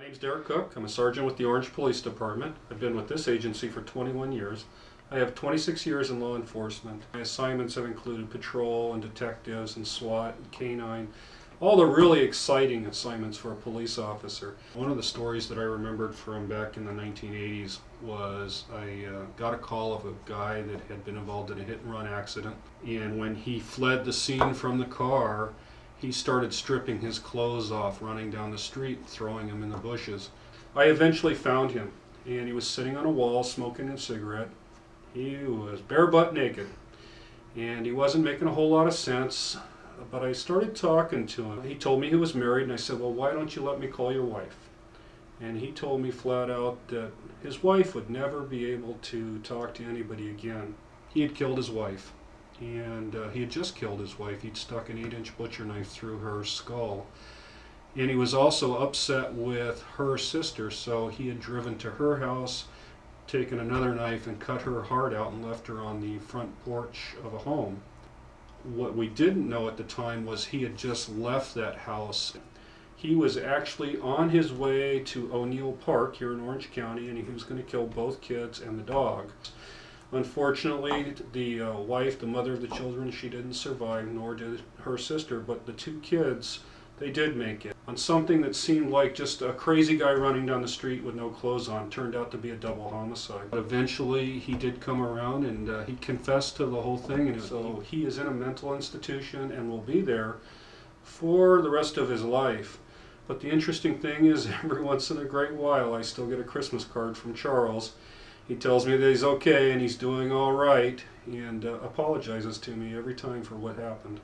name's Derek Cook. I'm a sergeant with the Orange Police Department. I've been with this agency for 21 years. I have 26 years in law enforcement. My assignments have included patrol and detectives and SWAT and K-9, all the really exciting assignments for a police officer. One of the stories that I remembered from back in the 1980s was I got a call of a guy that had been involved in a hit-and-run accident, and when he fled the scene from the car, he started stripping his clothes off, running down the street, throwing them in the bushes. I eventually found him, and he was sitting on a wall smoking a cigarette. He was bare butt naked, and he wasn't making a whole lot of sense, but I started talking to him. He told me he was married, and I said, well, why don't you let me call your wife? And he told me flat out that his wife would never be able to talk to anybody again. He had killed his wife. And he had just killed his wife. He'd stuck an 8-inch butcher knife through her skull. And he was also upset with her sister, so he had driven to her house, taken another knife and cut her heart out and left her on the front porch of a home. What we didn't know at the time was he had just left that house. He was actually on his way to O'Neill Park here in Orange County, and he was going to kill both kids and the dog. Unfortunately, the wife, the mother of the children, she didn't survive, nor did her sister, but the two kids, they did make it. On something that seemed like just a crazy guy running down the street with no clothes on, turned out to be a double homicide. But eventually, he did come around, and he confessed to the whole thing, and so he is in a mental institution and will be there for the rest of his life. But the interesting thing is, every once in a great while, I still get a Christmas card from Charles. He tells me that he's okay and he's doing all right, and apologizes to me every time for what happened.